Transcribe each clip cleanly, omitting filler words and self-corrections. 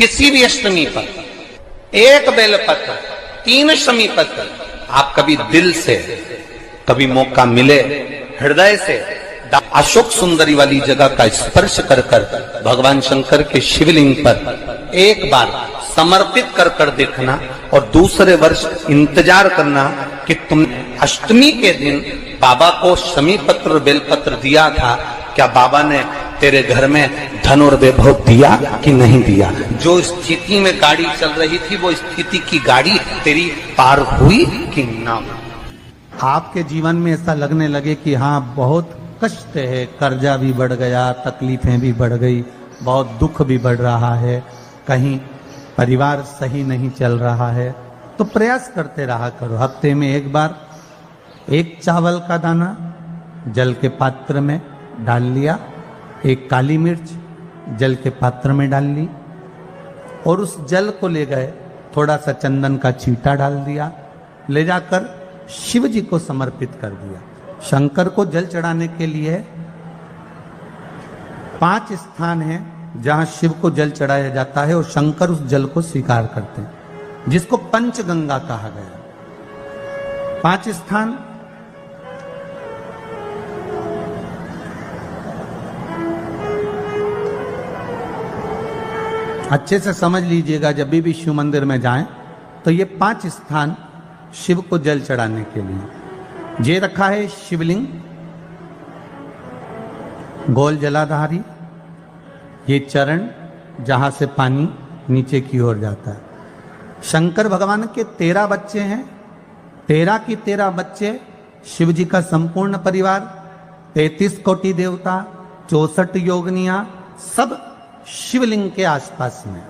किसी भी अष्टमी पर एक बेलपत्र, 3 शमी पत्र, आप कभी दिल से, कभी मौका मिले हृदय से अशोक सुंदरी वाली जगह का स्पर्श कर कर भगवान शंकर के शिवलिंग पर एक बार समर्पित कर कर देखना, और दूसरे वर्ष इंतजार करना कि तुमने अष्टमी के दिन बाबा को शमी पत्र बेलपत्र दिया था, क्या बाबा ने तेरे घर में धन और वैभव दिया कि नहीं दिया। जो स्थिति में गाड़ी चल रही थी वो स्थिति की गाड़ी तेरी पार हुई कि ना। आपके जीवन में ऐसा लगने लगे कि हाँ बहुत कष्ट है, कर्जा भी बढ़ गया, तकलीफें भी बढ़ गई, बहुत दुख भी बढ़ रहा है, कहीं परिवार सही नहीं चल रहा है, तो प्रयास करते रहा करो। हफ्ते में एक बार एक चावल का दाना जल के पात्र में डाल लिया, एक काली मिर्च जल के पात्र में डाल ली, और उस जल को ले गए, थोड़ा सा चंदन का छींटा डाल दिया, ले जाकर शिव जी को समर्पित कर दिया। शंकर को जल चढ़ाने के लिए 5 स्थान हैं जहां शिव को जल चढ़ाया जाता है, और शंकर उस जल को स्वीकार करते हैं, जिसको पंचगंगा कहा गया। 5 स्थान अच्छे से समझ लीजिएगा, जब भी शिव मंदिर में जाएं तो ये 5 स्थान शिव को जल चढ़ाने के लिए ये रखा है। शिवलिंग, गोल जलाधारी, ये चरण जहां से पानी नीचे की ओर जाता है। शंकर भगवान के 13 बच्चे हैं, 13 की 13 बच्चे, शिव जी का संपूर्ण परिवार, 33 कोटि देवता, 64 योगनियां, सब शिवलिंग के आसपास में।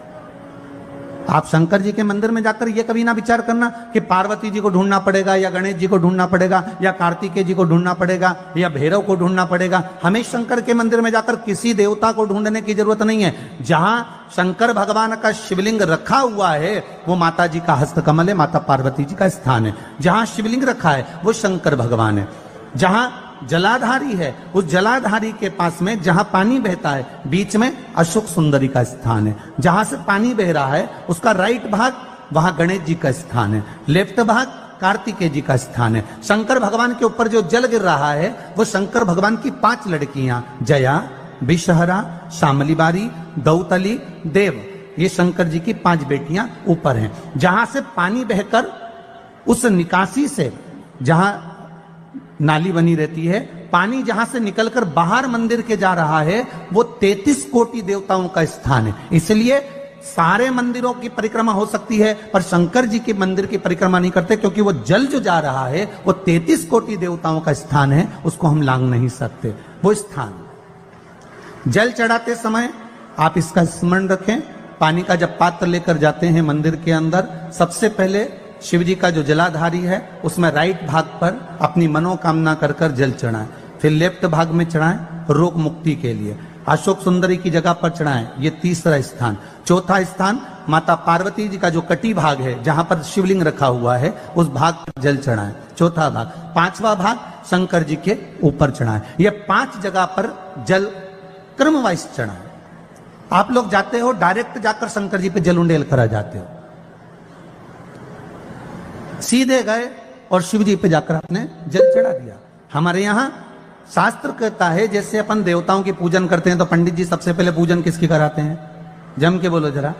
आप शंकर जी के मंदिर में जाकर ये कभी ना विचार करना कि पार्वती जी को ढूंढना पड़ेगा, या गणेश जी को ढूंढना पड़ेगा, या कार्तिकेय जी को ढूंढना पड़ेगा, या भैरव को ढूंढना पड़ेगा। हमें शंकर के मंदिर में जाकर किसी देवता को ढूंढने की जरूरत नहीं है। जहां शंकर भगवान का शिवलिंग रखा हुआ है वो माता जी का हस्तकमल है, माता पार्वती जी का स्थान है। जहां शिवलिंग रखा है वो शंकर भगवान है। जहां जलाधारी है, उस जलाधारी के पास में जहां पानी बहता है बीच में अशोक सुंदरी का स्थान है। जहां से पानी बह रहा है उसका राइट भाग, वहां गणेश जी का स्थान है, लेफ्ट भाग कार्तिकेय जी का स्थान है। शंकर भगवान के ऊपर जो जल गिर रहा है वो शंकर भगवान की 5 लड़कियां, जया, विषहरा, शामलीबारी, दौतली, देव, ये शंकर जी की 5 बेटियां ऊपर हैं। जहां से पानी बहकर उस निकासी से, जहां नाली बनी रहती है, पानी जहां से निकलकर बाहर मंदिर के जा रहा है वो 33 कोटि देवताओं का स्थान है। इसलिए सारे मंदिरों की परिक्रमा हो सकती है पर शंकर जी के मंदिर की परिक्रमा नहीं करते, क्योंकि वो जल जो जा रहा है वो 33 कोटि देवताओं का स्थान है, उसको हम लांग नहीं सकते। वो स्थान जल चढ़ाते समय आप इसका स्मरण रखें। पानी का जब पात्र लेकर जाते हैं मंदिर के अंदर, सबसे पहले शिव जी का जो जलाधारी है उसमें राइट भाग पर अपनी मनोकामना कर कर जल चढ़ाएं, फिर लेफ्ट भाग में चढ़ाएं रोग मुक्ति के लिए। अशोक सुंदरी की जगह पर चढ़ाएं, ये 3रा स्थान। 4था स्थान माता पार्वती जी का जो कटी भाग है जहां पर शिवलिंग रखा हुआ है उस भाग पर जल चढ़ाएं, 4था भाग। 5वां भाग शंकर जी के ऊपर चढ़ाएं। ये 5 जगह पर जल क्रम वाइज चढ़ाएं। आप लोग जाते हो डायरेक्ट जाकर शंकर जी पे जल उंडेल करा जाते हो, सीधे गए और शिव जी पे जाकर आपने जल चढ़ा दिया। हमारे यहाँ शास्त्र कहता है जैसे अपन देवताओं की पूजन करते हैं तो पंडित जी सबसे पहले पूजन किसकी कराते हैं? जम के बोलो जरा,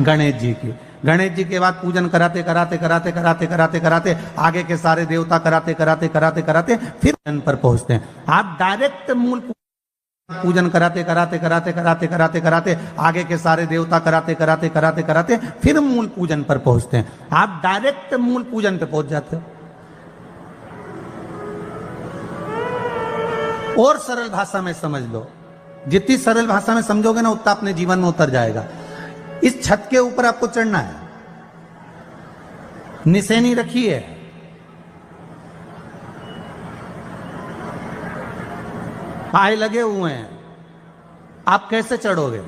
गणेश जी की। गणेश जी के बाद पूजन कराते कराते कराते कराते कराते कराते आगे के सारे देवता कराते कराते कराते कराते फिर जन पर पहुंचते हैं। आप डायरेक्ट मूल पूजन कराते कराते कराते कराते कराते कराते आगे के सारे देवता कराते कराते कराते कराते फिर मूल पूजन पर पहुंचते हैं। आप डायरेक्ट मूल पूजन पे पहुंच जाते हो। और सरल भाषा में समझ लो, जितनी सरल भाषा में समझोगे ना उतना अपने जीवन में उतर जाएगा। इस छत के ऊपर आपको चढ़ना है, निशानी रखी है, पाए लगे हुए हैं, आप कैसे चढ़ोगे?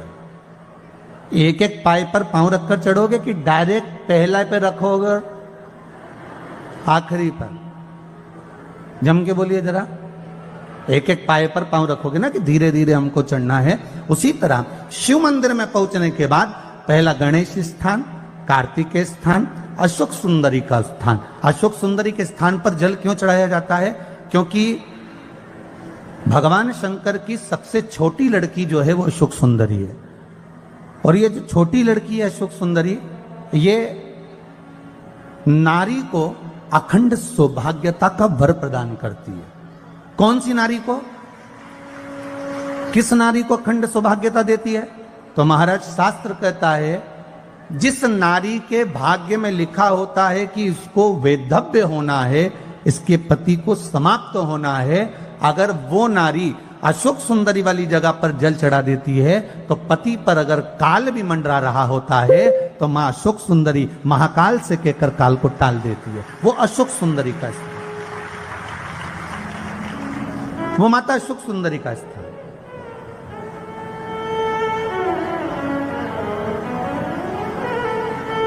एक एक पाए पर पांव रखकर चढ़ोगे कि डायरेक्ट पहला पे रखोगे आखिरी पर? जम के बोलिए जरा, एक एक पाए पर पांव रखोगे ना कि धीरे धीरे हमको चढ़ना है। उसी तरह शिव मंदिर में पहुंचने के बाद पहला गणेश स्थान, कार्तिकेय स्थान, अशोक सुंदरी का स्थान। अशोक सुंदरी के स्थान पर जल क्यों चढ़ाया जाता है? क्योंकि भगवान शंकर की सबसे छोटी लड़की जो है वो अशोक सुंदरी है। और ये जो छोटी लड़की है अशोक सुंदरी, ये नारी को अखंड सौभाग्यता का वर प्रदान करती है। कौन सी नारी को? किस नारी को अखंड सौभाग्यता देती है? तो महाराज शास्त्र कहता है, जिस नारी के भाग्य में लिखा होता है कि इसको वैधव्य होना है, इसके पति को समाप्त होना है, अगर वो नारी अशोक सुंदरी वाली जगह पर जल चढ़ा देती है तो पति पर अगर काल भी मंडरा रहा होता है तो मां अशोक सुंदरी महाकाल से कहकर काल को टाल देती है। वो अशोक सुंदरी का स्थान, वो माता अशोक सुंदरी का स्थान।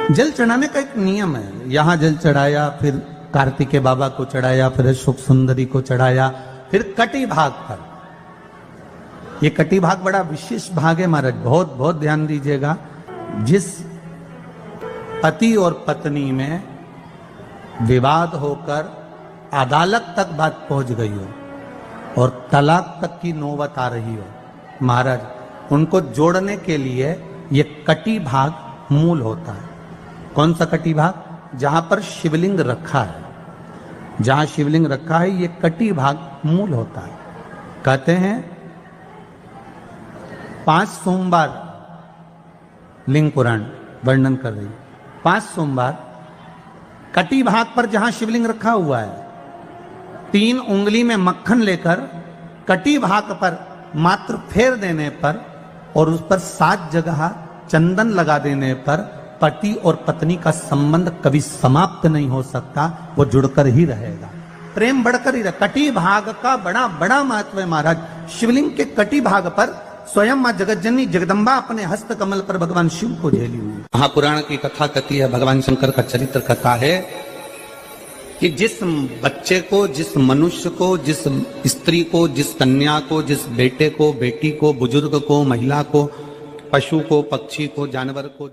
जल चढ़ाने का एक नियम है। यहां जल चढ़ाया, फिर कार्तिकेय बाबा को चढ़ाया, फिर अशोक सुंदरी को चढ़ाया, फिर कटी भाग पर। ये कटी भाग बड़ा विशेष भाग है महाराज, बहुत बहुत ध्यान दीजिएगा। जिस पति और पत्नी में विवाद होकर अदालत तक बात पहुंच गई हो और तलाक तक की नौबत आ रही हो, महाराज उनको जोड़ने के लिए ये कटी भाग मूल होता है। कौन सा कटी भाग? जहां पर शिवलिंग रखा है, जहां शिवलिंग रखा है ये कटी भाग मूल होता है। कहते हैं 5 सोमवार, लिंग पुराण वर्णन कर रही, 5 सोमवार कटी भाग पर जहां शिवलिंग रखा हुआ है, 3 उंगली में मक्खन लेकर कटी भाग पर मात्र फेर देने पर और उस पर 7 जगह चंदन लगा देने पर पति और पत्नी का संबंध कभी समाप्त नहीं हो सकता, वो जुड़कर ही रहेगा, प्रेम बढ़कर ही रहेगा। कटी भाग का बड़ा बड़ा महत्व है महाराज। शिवलिंग के कटी भाग पर स्वयं मां जगतजननी जगदम्बा अपने हस्त कमल पर भगवान शिव को झेली हुई। महापुराण की कथा कहती है, भगवान शंकर का चरित्र कथा है कि जिस बच्चे को, जिस मनुष्य को, जिस स्त्री को, जिस कन्या को, जिस बेटे को, बेटी को, बुजुर्ग को, महिला को, पशु को, पक्षी को, जानवर को